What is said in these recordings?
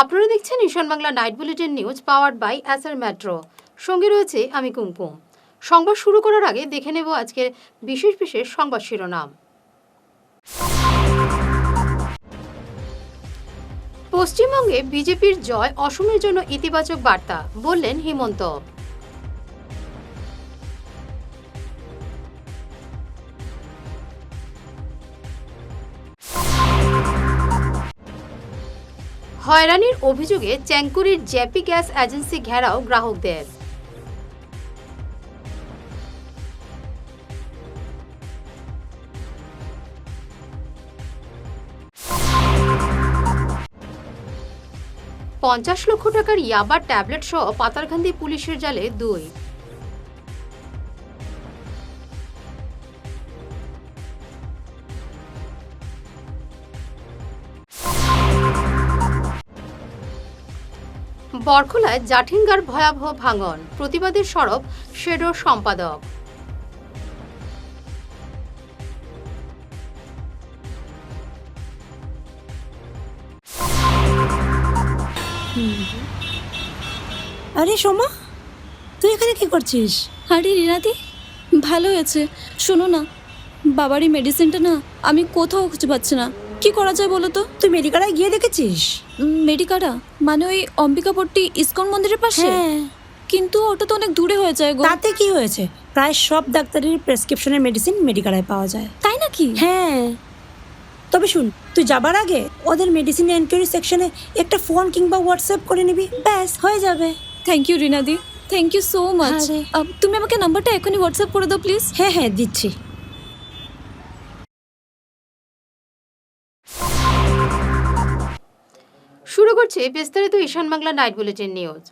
আপনারা দেখছেন Ishan Bangla night bulletin news powered by SR Metro. সঙ্গে রয়েছে আমি কুমকুম। সংবাদ শুরু করার আগে দেখে নেব আজকের বিশেষ বিশেষ সংবাদ শিরোনাম। পশ্চিমবঙ্গে বিজেপির জয় অসমের জন্য ইতিবাচক বার্তা, বললেন হিমন্ত। হয়রানির অভিযোগে চ্যাংকুরির জেপি গ্যাস এজেন্সি ঘেরাও গ্রাহকদের। $50 লক্ষ টাকার ইয়াবা ট্যাবলেট সহ পাতারকান্দি পুলিশের জালে 2। বরখোলায় জাঠিঙ্গার ভয়াবহ ভাঙন, প্রতিবাদের সরব শেডোর সম্পাদক। আরে সোমা, তুই এখানে কি করছিস? আরে রিনাদি, ভালো হয়েছে। শোনো না, বাবারই মেডিসিনটা না আমি কোথাও খুঁজে পাচ্ছি না। কি করা যায় বলো তো? তুই মেডিকালায় গিয়ে দেখেছিস? মেডিকাটা মানে ওই অম্বিকাপট্টি ইসকন মন্দিরের পাশে? হ্যাঁ, কিন্তু ওটা তো অনেক দূরে হয়ে যায় গো। তাতে কি হয়েছে? প্রায় সব ডাক্তারের প্রেসক্রিপশনের মেডিসিন মেডিকালায় পাওয়া যায়। তাই নাকি? হ্যাঁ, তবে শুন, তুই যাবার আগে ওদের মেডিসিন এনকোয়ারি সেকশনে একটা ফোন কিংবা হোয়াটসঅ্যাপ করে নিবি, ব্যাস হয়ে যাবে। থ্যাংক ইউ রিনাদি, থ্যাংক ইউ সো মাচ। আরে। তুমি আমাকে নাম্বারটা এখনই হোয়াটসঅ্যাপ করে দাও প্লিজ। হ্যাঁ হ্যাঁ, দিচ্ছি। শুরু করছে বিস্তারিত ঈশান বাংলা নাইট বুলেটিন নিউজ।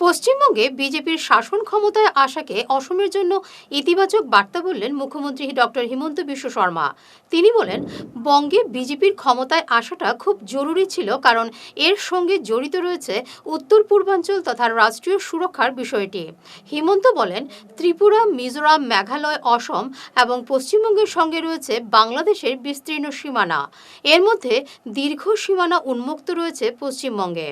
পশ্চিমবঙ্গে বিজেপির শাসন ক্ষমতায় আসাকে অসমের জন্য ইতিবাচক বার্তা বললেন মুখ্যমন্ত্রী ডক্টর হিমন্ত বিশ্ব শর্মা। তিনি বলেন, বঙ্গে বিজেপির ক্ষমতায় আসাটা খুব জরুরি ছিল, কারণ এর সঙ্গে জড়িত রয়েছে উত্তর পূর্বাঞ্চল তথা রাষ্ট্রীয় সুরক্ষার বিষয়টি। হিমন্ত বলেন, ত্রিপুরা, মিজোরাম, মেঘালয়, অসম এবং পশ্চিমবঙ্গের সঙ্গে রয়েছে বাংলাদেশের বিস্তীর্ণ সীমানা। এর মধ্যে দীর্ঘ সীমানা উন্মুক্ত রয়েছে পশ্চিমবঙ্গে।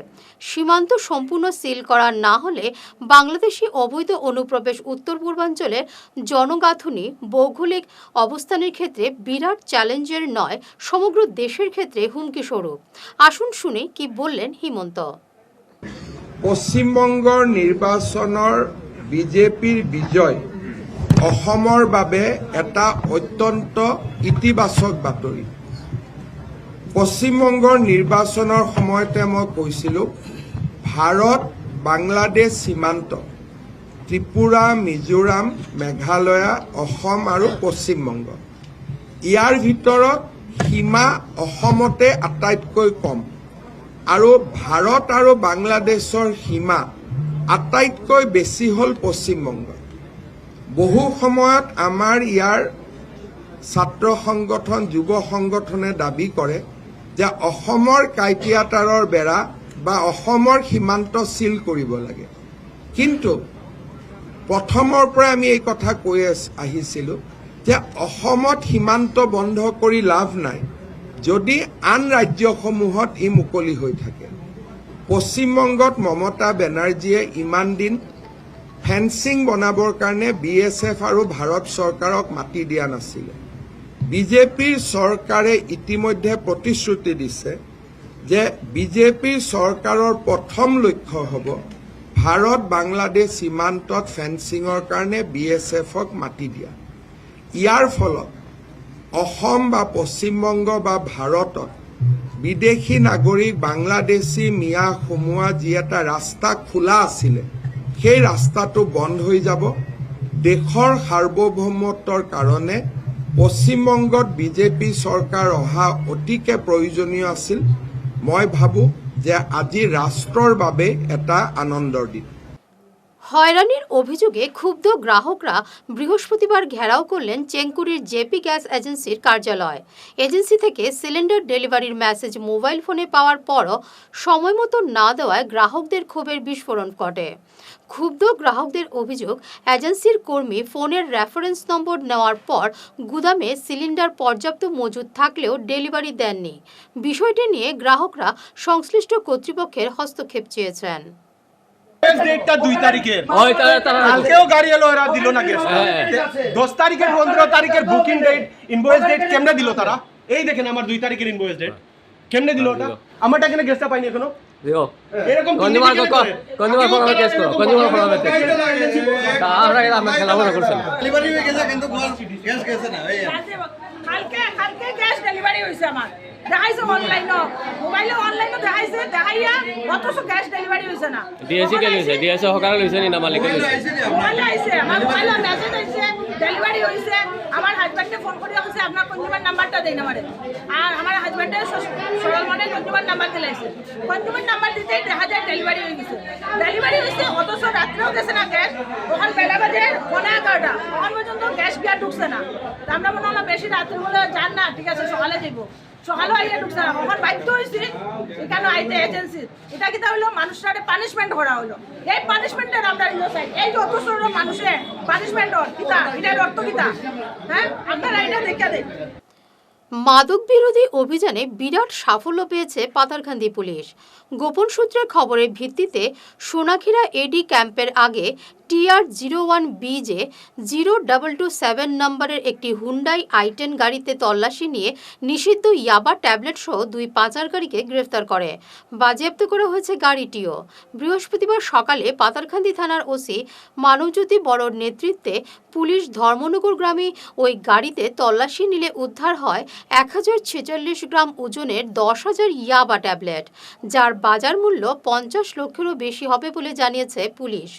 সীমান্ত সম্পূর্ণ সিল করা না হলে বাংলাদেশি অবৈধ অনুপ্রবেশ উত্তর পূর্বাঞ্চলের জনগাঁথনি, ভৌগোলিক অবস্থানের ক্ষেত্রে বিরাট চ্যালেঞ্জের নয়, সমগ্র দেশের ক্ষেত্রে হুমকি স্বরূপ। আসুন শুনে কি বললেন হিমন্ত। পশ্চিমবঙ্গৰ নিৰ্বাচনৰ বিজেপিৰ বিজয় অসমৰ বাবে এটা অত্যন্ত ইতিবাচক বাতৰি। পশ্চিমবঙ্গৰ নিৰ্বাচনৰ সময়তে মই কৈছিলোঁ, ভাৰত বাংলাদেশ সীমান্ত ত্ৰিপুৰা, মিজোৰাম, মেঘালয়, অসম আৰু পশ্চিমবংগ, ইয়াৰ ভিতৰত সীমা অসমতে আটাইতকৈ কম আৰু ভাৰত আৰু বাংলাদেশৰ সীমা আটাইতকৈ বেছি হ'ল পশ্চিমবংগ। বহু সময়ত আমাৰ ইয়াৰ ছাত্ৰ সংগঠন, যুৱ সংগঠনে দাবী কৰে যে অসমৰ কাইটিয়াতাৰৰ বেৰা বা অসমৰ সীমান্ত চিল কৰিব লাগে। কিন্তু প্ৰথমৰ পৰা আমি এই কথা কৈ আহিছিলোঁ যে অসমত সীমান্ত বন্ধ কৰি লাভ নাই যদি আন ৰাজ্যসমূহত ই মুকলি হৈ থাকে। পশ্চিমবংগত মমতা বেনাৰ্জীয়ে ইমান দিন ফেন্সিং বনাবৰ কাৰণে BSF আৰু ভাৰত চৰকাৰক মাতি দিয়া নাছিলে। বিজেপিৰ চৰকাৰে ইতিমধ্যে প্ৰতিশ্ৰুতি দিছে যে বিজেপিৰ চৰকাৰৰ প্ৰথম লক্ষ্য হ'ব ভাৰত বাংলাদেশ সীমান্তত ফেন্সিঙৰ কাৰণে BSFক মাতি দিয়া। ইয়াৰ ফলত অসম বা পশ্চিমবংগ বা ভাৰতত বিদেশী নাগৰিক বাংলাদেশী মিয়া সোমোৱা যি এটা ৰাস্তা খোলা আছিলে, সেই ৰাস্তাটো বন্ধ হৈ যাব। দেশৰ সাৰ্বভৌমত্বৰ কাৰণে পশ্চিমবংগত বিজেপি চৰকাৰ অহা অতিকে প্ৰয়োজনীয় আছিল। মই ভাবোঁ যে আজি ৰাষ্ট্ৰৰ বাবে এটা আনন্দৰ দিন। হয়রানির অভিযোগে ক্ষুব্ধ গ্রাহকরা বৃহস্পতিবার ঘেরাও করলেন চেঙ্কুরির জেপি গ্যাস এজেন্সির কার্যালয়। এজেন্সি থেকে সিলিন্ডার ডেলিভারির মেসেজ মোবাইল ফোনে পাওয়ার পরও সময়মতো না দেওয়ায় গ্রাহকদের ক্ষোভের বিস্ফোরণ ঘটে। ক্ষুব্ধ গ্রাহকদের অভিযোগ, এজেন্সির কর্মী ফোনের রেফারেন্স নম্বর নেওয়ার পর গুদামে সিলিন্ডার পর্যাপ্ত মজুদ থাকলেও ডেলিভারি দেননি। বিষয়টি নিয়ে গ্রাহকরা সংশ্লিষ্ট কর্তৃপক্ষের হস্তক্ষেপ চেয়েছেন। ডেটটা 2 তারিখের ওই তারা কালকেও গাড়ি এলো, এরা দিল না গ্যাস। 10 তারিখের 15 তারিখের বুকিং ডেট, ইনভয়েস ডেট কেমনে দিল তারা? এই দেখেন আমার 2 তারিখের ইনভয়েস ডেট কেমনে দিল ওটা? আমারটা কেন গ্যাসটা পাইনি এখনো? দিও এরকম কনজিউমার ফোরামে কেস করো, কনজিউমার ফোরামে কেস তা আমরা খেলা বন্ধ করছি ডেলিভারি হয়ে গেছে কিন্তু গ্যাস গেছে না এই কালকে গ্যাস ডেলিভারি হইছে আমার দেখাইছে অনলাইনও মোবাইলে অনলাইনও দেখাইয়া অথচ গ্যাস ডেলিভারি হইছে না। ডিএসসি কে লইছে, ডিএসসি হকারে লইছে নি না মালিকে লইছে? মোবাইলে আইছে, আমার মোবাইলে মেসেজ আইছে ডেলিভারি হইছে। আমার হাজবেন্ডে ফোন করে কইছে আপনার কনজিউমার নাম্বারটা দেন আমারে, আর আমার হাজবেন্ডে সরল মনে কনজিউমার নাম্বার দিলাইছে। কনজিউমার নাম্বার দিতেই দেখা যায় ডেলিভারি হয়ে গেছে। ডেলিভারি হইছে অথচ রাত্রেও গেছে না গ্যাস। ওখান বেলা বাজে 11:30 তখন পর্যন্ত গ্যাস গিয়া ঢুকছে না। আমরা মনে হলো বেশি রাত্রে বলে যান না, ঠিক আছে সকালে যাইব। সকালেও আইয়া ঢুকছে না, ওখান বাধ্য হয়েছি এখানে আইতে এজেন্সি। এটা কি তাহলে মানুষটারে পানিশমেন্ট করা হলো? এই পানিশমেন্টের আমরা চাই। এই যে অত ছোট মানুষের পানিশমেন্ট কিতা, এটার অর্থ কিতা? হ্যাঁ, আপনারা এটা দেখা দেন। মাদক বিরোধী অভিযানে বিরাট সাফল্য পেয়েছে পাতারকান্দি পুলিশ। গোপন সূত্রের খবরের ভিত্তিতে সোনাখিরা এডি ক্যাম্পের আগে TR01BJ 0227 নম্বরের একটি হুন্ডাই i10 গাড়িতে তল্লাশি নিয়ে নিষিদ্ধ ইয়াবা ট্যাবলেট সহ 2 পাচারকারীকে গ্রেফতার করে। বাজেয়াপ্ত করা হয়েছে গাড়িটিও। বৃহস্পতিবার সকালে পাতারকান্দি থানার ওসি মানবজ্যোতি বড়র নেতৃত্বে পুলিশ ধর্মনগর গ্রামে ওই গাড়িতে তল্লাশি নিলে উদ্ধার হয় 1046 গ্রাম ওজনের 10,000 ইয়াবা ট্যাবলেট, যার বাজার মূল্য 50 লক্ষেরও বেশি হবে বলে জানিয়েছে পুলিশ।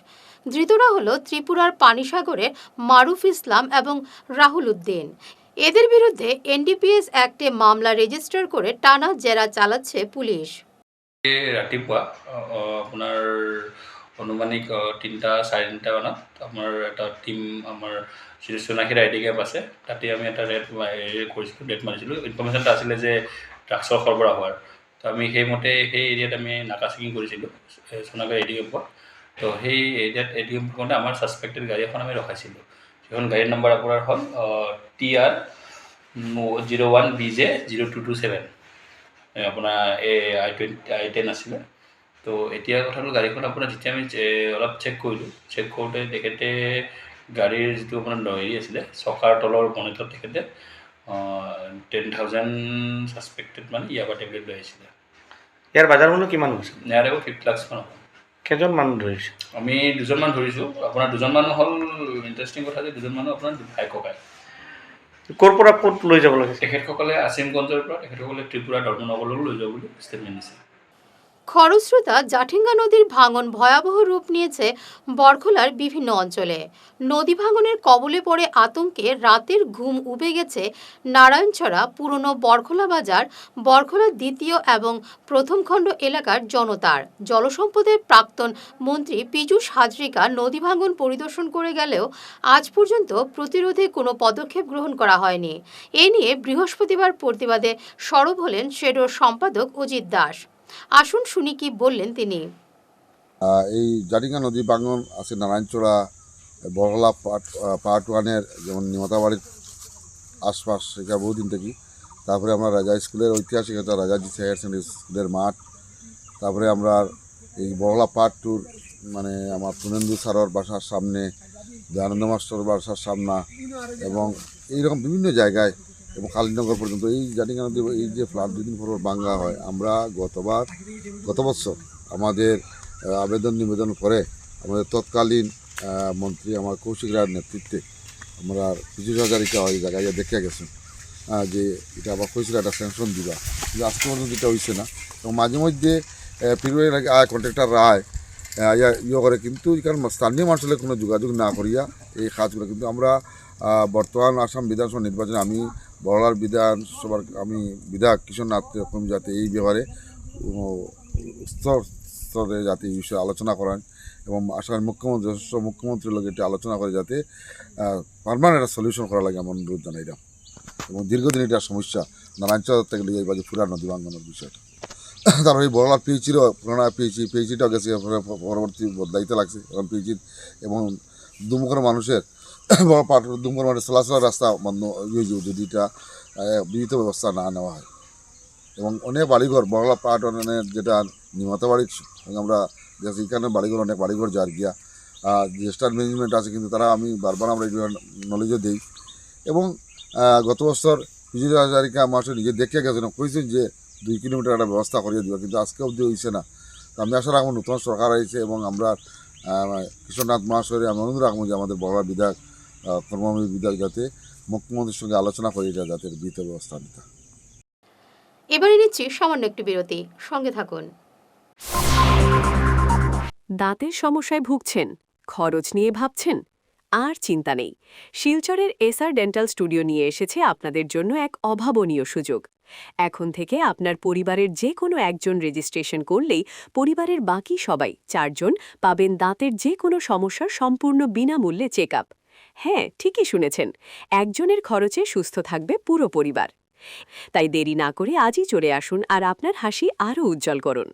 ধৃতরা হল ত্রিপুরার পানিসাগরের মারুফ ইসলাম এবং রাহুল উদ্দিন। এদের বিরুদ্ধে NDPS অ্যাক্টে মামলা রেজিস্টার করে টানা জেরা চালাচ্ছে পুলিশ। ৰাতিপুৱা আপোনাৰ অনুমানিক 3:30 মানত আমাৰ এটা টীম আমাৰ সোনাখিৰা আইডি কেম্প আছে, তাতে আমি এটা ৰেড কৰিছিলোঁ, ৰেড মাৰিছিলোঁ। ইনফৰ্মেশ্যনটা আছিলে যে ড্ৰাগছৰ সৰবৰাহ হোৱাৰ। তো আমি সেইমতে সেই এৰিয়াত আমি নাকা চেকিং কৰিছিলোঁ সোনাখিৰা আইডি কেম্পত। তো সেই এৰিয়াত আইডি কেম্প কৰোঁতে আমাৰ ছাছপেক্টেড গাড়ী এখন আমি ৰখাইছিলোঁ। সেইখন গাড়ীৰ নম্বৰ আপোনাৰ হ'ল TR01BJ 0227। আপোনাৰ i10 আছিলে। তো এতিয়া কথা হ'ল গাড়ীখন আপোনাৰ যেতিয়া আমি অলপ চেক কৰিলোঁ, চেক কৰোঁতে তেখেতে গাড়ীৰ যিটো আপোনাৰ হেৰি আছিলে চকাৰ তলৰ বনেটত তেখেতে 10,000 ছাছপেক্টেড মানে ইয়াবা টেবলেট লৈ আহিছিলে। ইয়াৰ বাজাৰ মূল্য কিমান হৈছে? ইয়াৰ আকৌ 50 লাখ হ'ব। কেইজন মানুহ ধৰিছে? আমি 2জন মানুহ ধৰিছোঁ। আপোনাৰ 2জন মানুহ হ'ল ইণ্টাৰেষ্টিং কথা যে 2জন মানুহ আপোনাৰ ভাই ককাই। ক'ৰ পৰা ক'ত লৈ যাব লাগে? তেখেতসকলে আছিমগঞ্জৰ পৰা তেখেতসকলে ত্ৰিপুৰা ধৰ্মনগৰলৈ লৈ যাব বুলি ষ্টেটমেণ্ট দিছে। খরস্রোতা জাঠিঙ্গা নদীর ভাঙন ভয়াবহ রূপ নিয়েছে বরখলার বিভিন্ন অঞ্চলে। নদী ভাঙনের কবলে পড়ে আতঙ্কে রাতের ঘুম উবে গেছে নারায়ণছড়া, পুরনো বরখলা বাজার, বরখলা দ্বিতীয় এবং প্রথম খণ্ড এলাকার জনতার। জলসম্পদের প্রাক্তন মন্ত্রী পীযূষ হাজরিকা নদী ভাঙন পরিদর্শন করে গেলেও আজ পর্যন্ত প্রতিরোধে কোনো পদক্ষেপ গ্রহণ করা হয়নি। এ নিয়ে বৃহস্পতিবার প্রতিবাদে সরব হলেন শেডোর সম্পাদক অজিত দাস। আসুন শুনি কি বললেন তিনি। এই জাটিঙ্গা নদী ভাঙন আছে নারায়ণচড়া, বরখলা পার্ট 1-এর যেমন নিমতাবাড়ির আশপাশ, সেটা বহুদিন থেকে। তারপরে আমরা রাজা স্কুলের ঐতিহাসিক একটা রাজাজি হায়ার সেকেন্ডারি স্কুলের মাঠ, তারপরে আমরা এই বরখলা পার্ট 2 মানে আমার পুনেন্দু স্যারের বাসার সামনে, দয়ানন্দ মাস্টার বাসার সামনা এবং এইরকম বিভিন্ন জায়গায় এবং কালীনগর পর্যন্ত এই জাটিঙ্গা নদী এই যে ফ্লাড 2 দিন পর ভাঙ্গা হয়। আমরা গত বছর আমাদের আবেদন নিবেদন করে আমাদের তৎকালীন মন্ত্রী আমার কৌশিক রায়ের নেতৃত্বে আমরা পীযূষ হাজারিকা ওই জায়গায় দেখে গেছেন যে এটা আবার কৌশিক একটা স্যাংশন দিবা, কিন্তু আজকে পর্যন্ত এটা হয়েছে না। এবং মাঝে মধ্যে পিরিয়ড কন্ট্রাক্টর রায় ইয়ে করে, কিন্তু কারণ স্থানীয় মানুষের কোনো যোগাযোগ না করিয়া এই কাজগুলো। কিন্তু আমরা বর্তমান আসাম বিধানসভা নির্বাচনে আমি বরলার বিধানসভার আমি বিধায়ক কিশোর নাথ কর্মী যাতে এই ব্যাপারে স্তরে যাতে এই বিষয়ে আলোচনা করেন এবং আসার মুখ্যমন্ত্রীর লোক এটি আলোচনা করে যাতে পারমানেন্ট একটা সলিউশন করা লাগে এমন অনুরোধ জানাইলাম। এবং দীর্ঘদিন এটা সমস্যা নারায়ণচর থেকে লিয়ে এই বাজে পুরা নদী ভাঙ্গনের বিষয়টা। তারপর এই বড়লার পিএইচিরও পুরোনো পিএইচিটাও গেছে, পরবর্তী বদলাইতে লাগছে এখন পিএইচির এবং দুমুখের মানুষের বড় পাট দুমুখের মানুষের চলাচলের রাস্তা বন্ধ যদি এটা বিহিত ব্যবস্থা না নেওয়া হয়। এবং অনেক বাড়িঘর বড়লা পাটনের যেটা নিহত বাড়ির আমরা দেখছি এখানে বাড়িঘর অনেক বাড়িঘর যার গিয়া যে স্টার ম্যানেজমেন্ট আছে কিন্তু তারা আমি বারবার আমরা নলেজও দিই। এবং গত বছর বিজয় হাজারিকা মহাশয় নিজে দেখে গেছেন কইছেন যে 2 কিলোমিটার একটা ব্যবস্থা করিয়ে দেওয়া, কিন্তু আজকে অবধি হয়েছে না। তো আমি আশা রাখবো নতুন সরকার হয়েছে এবং আমরা কৃষ্ণনাথ মহাশয়ের আমি অনুরোধ রাখবো যে আমাদের বড়লা বিধায়ক কর্মময় বিধায়ক যাতে মুখ্যমন্ত্রীর সঙ্গে আলোচনা করে এটা যাতে বিহিত ব্যবস্থা নিতে। এবারে নিচ্ছি সামান্য একটু বিরতি, সঙ্গে থাকুন। দাঁতের সমস্যায় ভুগছেন, খরচ নিয়ে ভাবছেন? আর চিন্তা নেই, শিলচরের এসআর ডেন্টাল স্টুডিও নিয়ে এসেছে আপনাদের জন্য এক অভাবনীয় সুযোগ। এখন থেকে আপনার পরিবারের যে কোনো একজন রেজিস্ট্রেশন করলেই পরিবারের বাকি সবাই 4 জন পাবেন দাঁতের যে কোনো সমস্যার সম্পূর্ণ বিনামূল্যে চেক আপ। হ্যাঁ, ঠিকই শুনেছেন, একজনের খরচে সুস্থ থাকবে পুরো পরিবার। তাই দেরি না করে আজই চলে আসুন আর আপনার হাসি আরও উজ্জ্বল করুন।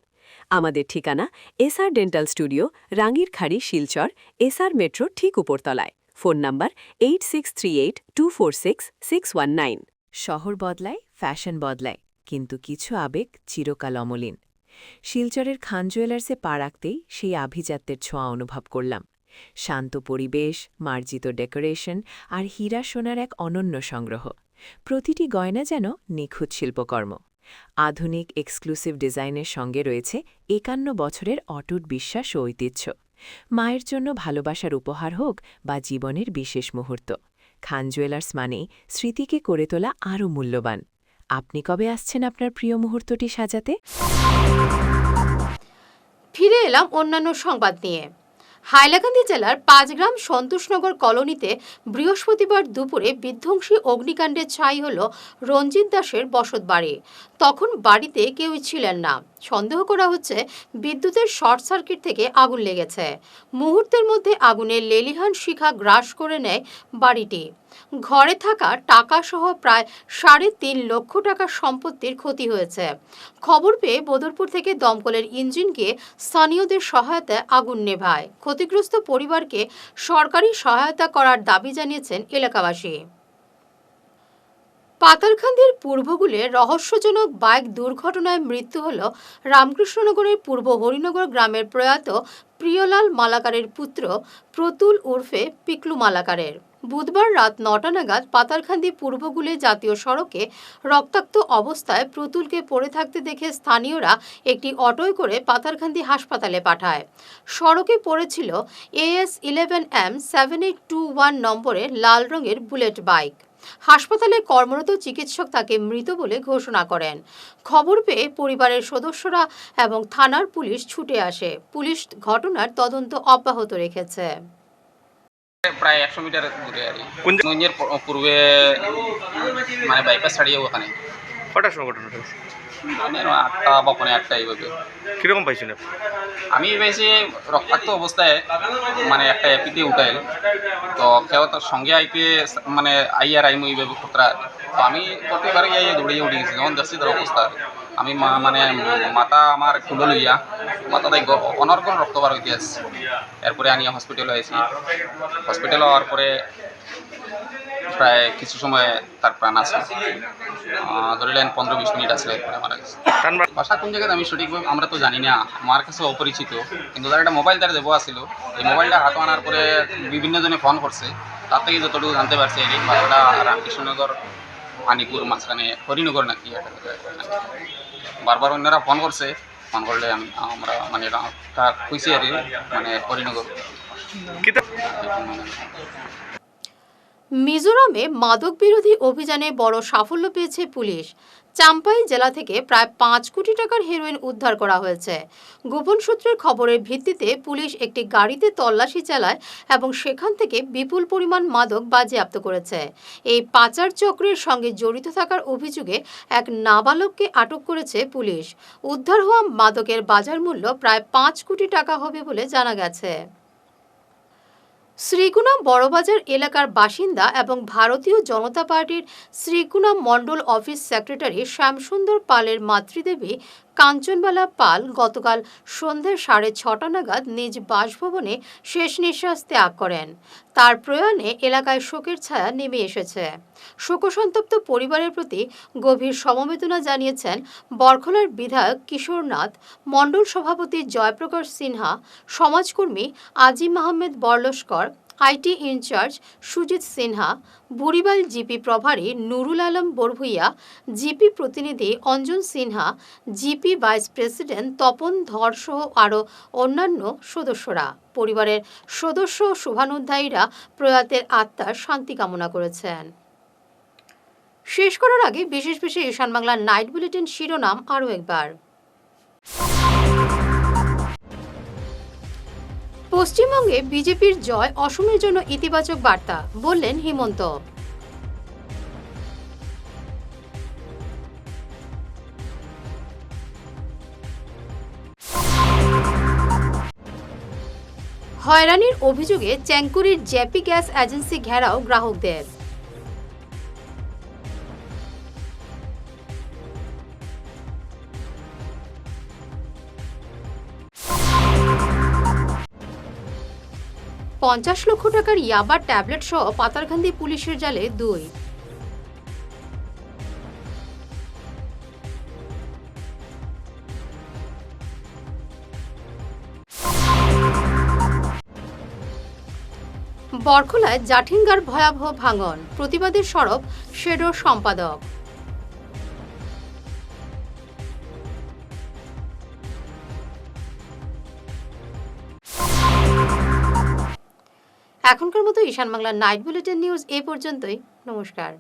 আমাদের ঠিকানা SR dental studio, Rangirkhari, Silchar, SR metro ঠিক উপরতলায়। Phone number 8638246619। শহর বদলায়, ফ্যাশন বদলায়, কিন্তু কিছু আবেগ চিরকাল অমলিন। শিলচরের খান জুয়েলার্সে পা রাখতেই সেই আভিজাত্যের ছোঁয়া অনুভব করলাম। শান্ত পরিবেশ, মার্জিত ডেকোরেশন আর হীরা সোনার এক অনন্য সংগ্রহ। প্রতিটি গয়না যেন নিখুঁত শিল্পকর্ম। আধুনিক এক্সক্লুসিভ ডিজাইনের সঙ্গে রয়েছে 51 বছরের অটুট বিশ্বাস ও ঐতিহ্য। মায়ের জন্য ভালোবাসার উপহার হোক বা জীবনের বিশেষ মুহূর্ত, খান জুয়েলার্স মানেই স্মৃতিকে করে তোলা আরও মূল্যবান। আপনি কবে আসছেন আপনার প্রিয় মুহূর্তটি সাজাতে? ফিরে এলাম অন্যান্য সংবাদ নিয়ে। হাইলাকান্দি জেলার 5 গ্রাম সন্তোষনগর কলোনিতে বৃহস্পতিবার দুপুরে বিধ্বংসী অগ্নিকাণ্ডে ছাই হল রঞ্জিত দাসের বসতবাড়ি। তখন বাড়িতে কেউই ছিলেন না। সন্দেহ করা হচ্ছে বিদ্যুতের শর্ট সার্কিট থেকে আগুন লেগেছে। মুহূর্তের মধ্যে আগুনের লেলিহান শিখা গ্রাস করে নেয় বাড়িটি। ঘরে থাকা টাকাসহ প্রায় 3.5 লক্ষ টাকার সম্পত্তির ক্ষতি হয়েছে। খবর পেয়ে বদরপুর থেকে দমকলের ইঞ্জিন গিয়ে স্থানীয়দের সহায়তায় আগুন নেভায়। ক্ষতিগ্রস্ত পরিবারকে সরকারি সহায়তা করার দাবি জানিয়েছেন এলাকাবাসী। পাতারকান্দির পূর্বগুলে রহস্যজনক বাইক দুর্ঘটনায় মৃত্যু হল রামকৃষ্ণনগরের পূর্ব হরিনগর গ্রামের প্রয়াত প্রিয়লাল মালাকারের পুত্র প্রতুল উর্ফে পিকলু মালাকারের। বুধবার রাত 9টা নাগাদ পাতারকান্দি পূর্বগুলে জাতীয় সড়কে রক্তাক্ত অবস্থায় প্রতুলকে পড়ে থাকতে দেখে স্থানীয়রা একটি অটোয় করে পাতারকান্দি হাসপাতালে পাঠায়। সড়কে পড়েছিল AS 11M 7821 নম্বরের লাল রঙের বুলেট বাইক। হাসপাতালে কর্মরত চিকিৎসক তাকে মৃত বলে ঘোষণা করেন। খবর পেয়ে পরিবারের সদস্যরা এবং থানার পুলিশ ছুটে আসে। পুলিশ ঘটনার তদন্ত অব্যাহত রেখেছে। প্রায় 100 মিটার দূরে আর নঞ্জের পূর্বে মানে বাইপাস ছাড়িয়ে ওখানে। কটার সময় ঘটনাটা? 8টা বা 8:30 এইভাবে। কিরকম পাইছেন? আমি পেয়েছি রক্তাক্ত অবস্থায়, মানে একটা এপিতে উঠাইল, তো কেউ তার সঙ্গে আইতে মানে আইয়ার আইমু এইভাবে খতরা। তো আমি প্রত্যেকবার ইয়ে দৌড়িয়ে উঠে গেছি যখন দেখছি তার অবস্থা। আমি মানে মাথা আমার খুলে লইয়া মাথাতে অনর্গল রক্ত বার হইতে আসছে। এরপরে আনিয়া হসপিটালে আইছি। হসপিটালে হওয়ার পরে প্রায় কিছু সময় তার প্রাণ আছে, ধরিলেন 15-20 মিনিট আসলে এরপরে মারা গেছে। বাসা কোন জায়গায় আমি সঠিকভাবে আমরা তো জানি না, আমার কাছে অপরিচিত। কিন্তু তার একটা মোবাইল তার দেওয়া ছিল, এই মোবাইলটা হাতে আনার পরে বিভিন্ন জনে ফোন করছে। তার থেকে যতটুকু জানতে পারছি এই বাসাটা রামকৃষ্ণনগর আনিপুর মাঝখানে হরিনগর নাকি একটা। বারবার অন্যরা ফোন করছে, ফোন করলে আমরা মানে কইছি আর মানে হরিনগর। মিজোরামে মাদক বিরোধী অভিযানে বড় সাফল্য পেয়েছে পুলিশ। চাম্পাই জেলা থেকে প্রায় 5 কোটি টাকার হেরোইন উদ্ধার করা হয়েছে। গোপন সূত্রের খবরের ভিত্তিতে পুলিশ একটি গাড়িতে তল্লাশি চালায় এবং সেখান থেকে বিপুল পরিমাণ মাদক বাজেয়াপ্ত করেছে। এই পাচার চক্রের সঙ্গে জড়িত থাকার অভিযোগে এক নাবালককে আটক করেছে পুলিশ। উদ্ধার হওয়া মাদকের বাজার মূল্য প্রায় 5 কোটি টাকা হবে বলে জানা গেছে। শ্রীকুনা বড়বাজার এলাকার বাসিন্দা এবং ভারতীয় জনতা পার্টির শ্রীকুনা মণ্ডল অফিস সেক্রেটারি শ্যামসুন্দর পালের মাতৃদেবী কাঞ্চনবালা পাল গতকাল সন্ধ্যে 6:30 নাগাদ নিজ বাসভবনে শেষ নিঃশ্বাস ত্যাগ করেন। তার প্রয়াণে এলাকায় শোকের ছায়া নেমে এসেছে। শোকসন্তপ্ত পরিবারের প্রতি গভীর সমবেদনা জানিয়েছেন বরখলার বিধায়ক কিশোর নাথ, মণ্ডল সভাপতি জয়প্রকাশ সিনহা, সমাজকর্মী Azim Ahmed Barlaskar, IT incharge Sujit Sinha, Buribal GP প্রভারী নুরুল আলম বরভুইয়া, জিপি প্রতিনিধি Anjan Sinha, GP vice president Tapan Dhar সহ আরও অন্যান্য সদস্যরা। পরিবারের সদস্য শুভানুধ্যায়ীরা প্রয়াতের আত্মার শান্তি কামনা করেছেন। শেষ করার আগে বিশেষ ঈশান বাংলা নাইট বুলেটিন শিরোনাম আরও একবার। পশ্চিমবঙ্গে বিজেপির জয় অসমের জন্য ইতিবাচক বার্তা, বললেন হিমন্ত। হয়রানির অভিযোগে চ্যাংকুরির জেপি গ্যাস এজেন্সি ঘেরাও গ্রাহকদের। $50 লক্ষ টাকার ইয়াবা ট্যাবলেট সহ পাতারকান্দি পুলিশের জালে 2। বরখলায় জাঠিঙ্গার ভয়াবহ ভাঙন, প্রতিবাদের সরব শেডোর সম্পাদক। এখনকার মতো ঈশান বাংলা নাইট বুলেটিন নিউজ এই পর্যন্তই। নমস্কার।